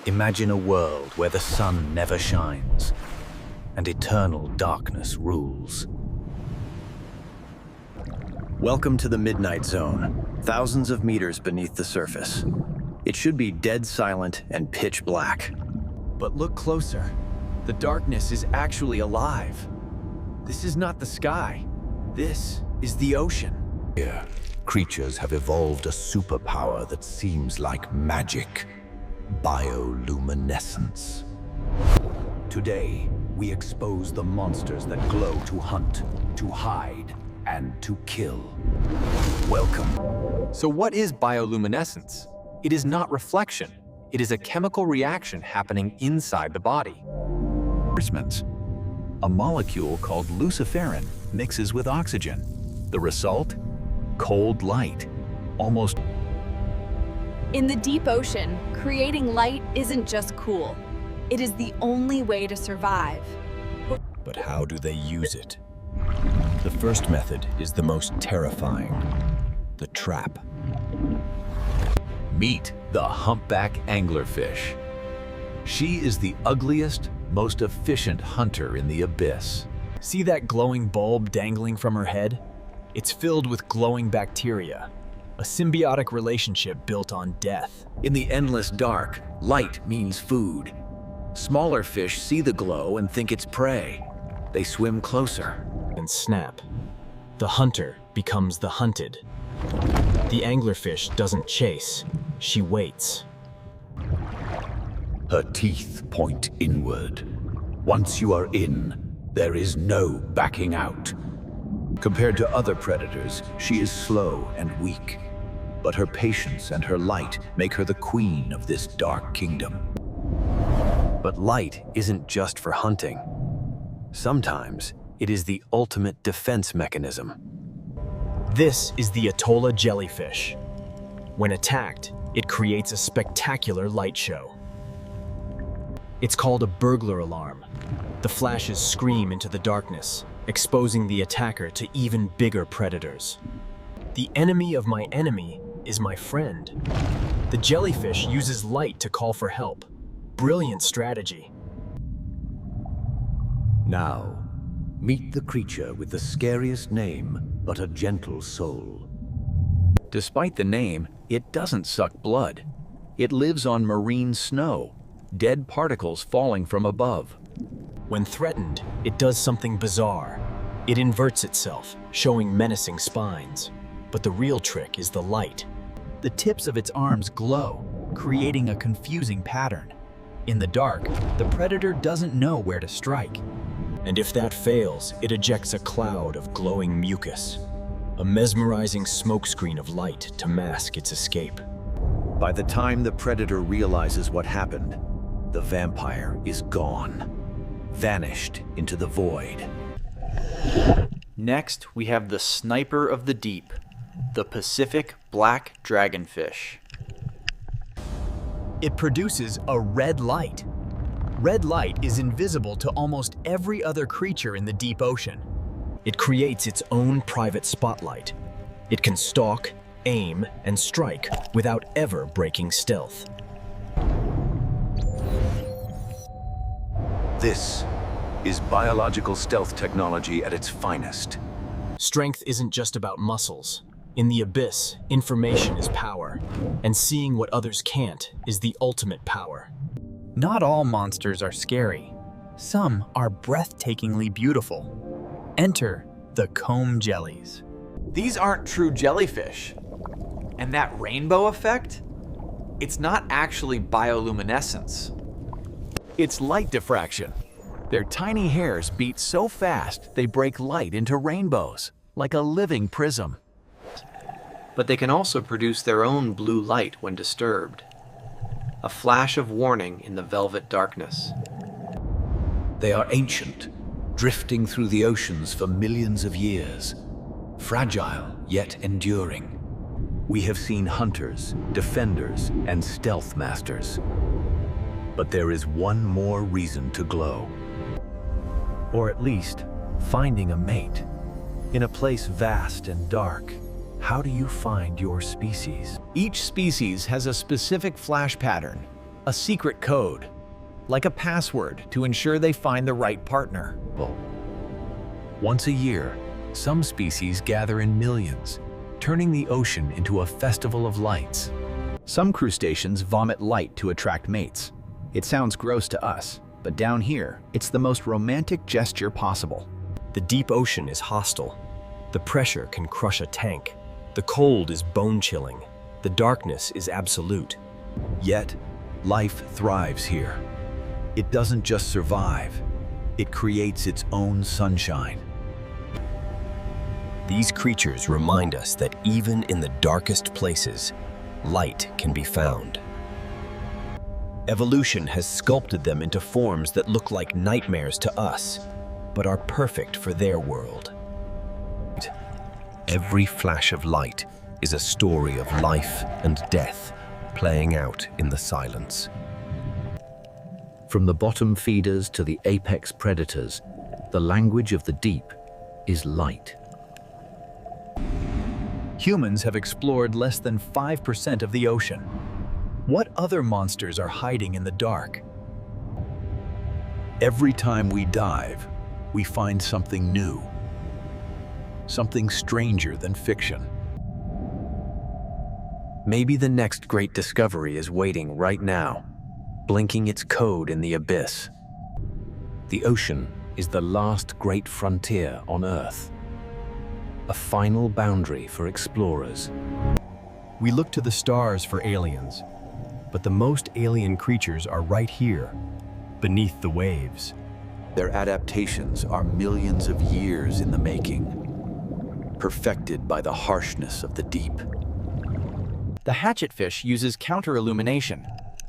Imagine a world where the sun never shines and eternal darkness rules. Welcome to the Midnight Zone, thousands of meters beneath the surface. It should be dead silent and pitch black. But look closer. The darkness is actually alive. This is not the sky. This is the ocean. Here, creatures have evolved a superpower that seems like magic. Bioluminescence. Today, we expose the monsters that glow to hunt, to hide, and to kill. Welcome. So what is bioluminescence? It is not reflection. It is a chemical reaction happening inside the body. A molecule called luciferin mixes with oxygen. The result? Cold light. Almost. In the deep ocean, creating light isn't just cool. It is the only way to survive. But how do they use it? The first method is the most terrifying. The trap. Meet the Humpback Anglerfish. She is the ugliest, most efficient hunter in the abyss. See that glowing bulb dangling from her head? It's filled with glowing bacteria, a symbiotic relationship built on death. In the endless dark, light means food. Smaller fish see the glow and think it's prey. They swim closer. And snap. The hunter becomes the hunted. The anglerfish doesn't chase, she waits. Her teeth point inward. Once you are in, there is no backing out. Compared to other predators, she is slow and weak. But her patience and her light make her the queen of this dark kingdom. But light isn't just for hunting. Sometimes it is the ultimate defense mechanism. This is the Atolla jellyfish. When attacked, it creates a spectacular light show. It's called a burglar alarm. The flashes scream into the darkness, exposing the attacker to even bigger predators. The enemy of my enemy is my friend. The jellyfish uses light to call for help. Brilliant strategy. Now, meet the creature with the scariest name, but a gentle soul. Despite the name, it doesn't suck blood. It lives on marine snow, dead particles falling from above. When threatened, it does something bizarre. It inverts itself, showing menacing spines. But the real trick is the light. The tips of its arms glow, creating a confusing pattern. In the dark, the predator doesn't know where to strike. And if that fails, it ejects a cloud of glowing mucus, a mesmerizing smokescreen of light to mask its escape. By the time the predator realizes what happened, the vampire is gone, vanished into the void. Next, we have the sniper of the deep, the Pacific black dragonfish. It produces a red light. Red light is invisible to almost every other creature in the deep ocean. It creates its own private spotlight. It can stalk, aim, and strike without ever breaking stealth. This is biological stealth technology at its finest. Strength isn't just about muscles. In the abyss, information is power, and seeing what others can't is the ultimate power. Not all monsters are scary. Some are breathtakingly beautiful. Enter the comb jellies. These aren't true jellyfish. And that rainbow effect? It's not actually bioluminescence. It's light diffraction. Their tiny hairs beat so fast they break light into rainbows, like a living prism. But they can also produce their own blue light when disturbed. A flash of warning in the velvet darkness. They are ancient, drifting through the oceans for millions of years, fragile yet enduring. We have seen hunters, defenders, and stealth masters. But there is one more reason to glow. Or at least, finding a mate. In a place vast and dark, how do you find your species? Each species has a specific flash pattern, A secret code, like a password to ensure they find the right partner. Once a year, some species gather in millions, turning the ocean into a festival of lights. Some crustaceans vomit light to attract mates. It sounds gross to us, but down here, it's the most romantic gesture possible. The deep ocean is hostile. The pressure can crush a tank. The cold is bone-chilling. The darkness is absolute. Yet, life thrives here. It doesn't just survive, it creates its own sunshine. These creatures remind us that even in the darkest places, light can be found. Evolution has sculpted them into forms that look like nightmares to us, but are perfect for their world. Every flash of light is a story of life and death playing out in the silence. From the bottom feeders to the apex predators, the language of the deep is light. Humans have explored less than 5% of the ocean. What other monsters are hiding in the dark? Every time we dive, we find something new, something stranger than fiction. Maybe the next great discovery is waiting right now, blinking its code in the abyss. The ocean is the last great frontier on Earth, a final boundary for explorers. We look to the stars for aliens, but the most alien creatures are right here, beneath the waves. Their adaptations are millions of years in the making, perfected by the harshness of the deep. The hatchetfish uses counter-illumination.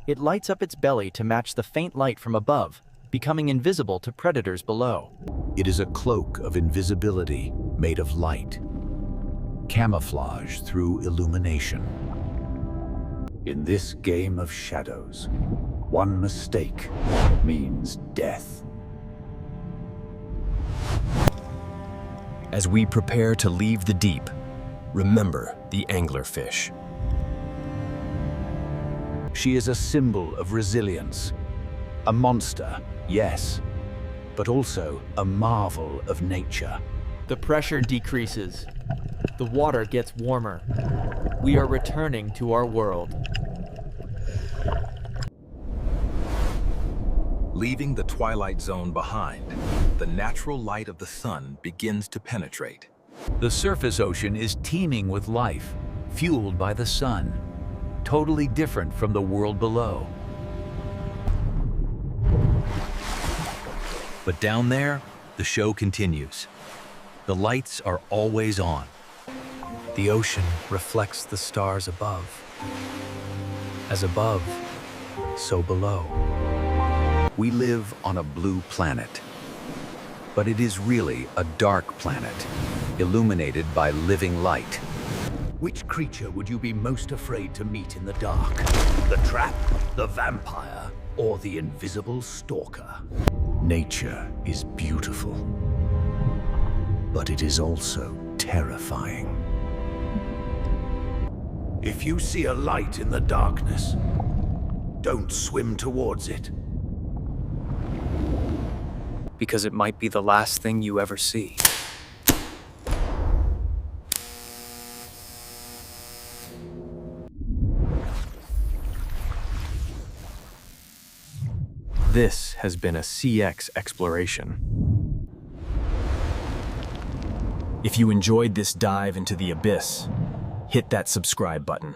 It lights up its belly to match the faint light from above, becoming invisible to predators below. It is a cloak of invisibility made of light, camouflage through illumination. In this game of shadows, one mistake means death. As we prepare to leave the deep, remember the anglerfish. She is a symbol of resilience, a monster, yes, but also a marvel of nature. The pressure decreases. The water gets warmer. We are returning to our world. Leaving the Twilight Zone behind, the natural light of the sun begins to penetrate. The surface ocean is teeming with life, fueled by the sun, totally different from the world below. But down there, the show continues. The lights are always on. The ocean reflects the stars above. As above, so below. We live on a blue planet, but it is really a dark planet, illuminated by living light. Which creature would you be most afraid to meet in the dark? The trap, the vampire, or the invisible stalker? Nature is beautiful, but it is also terrifying. If you see a light in the darkness, don't swim towards it. Because it might be the last thing you ever see. This has been a SeaX exploration. If you enjoyed this dive into the abyss, hit that subscribe button.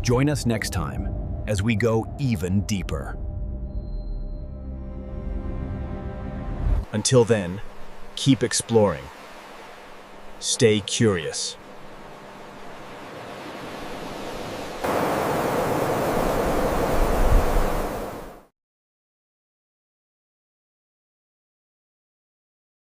Join us next time as we go even deeper. Until then, keep exploring. Stay curious.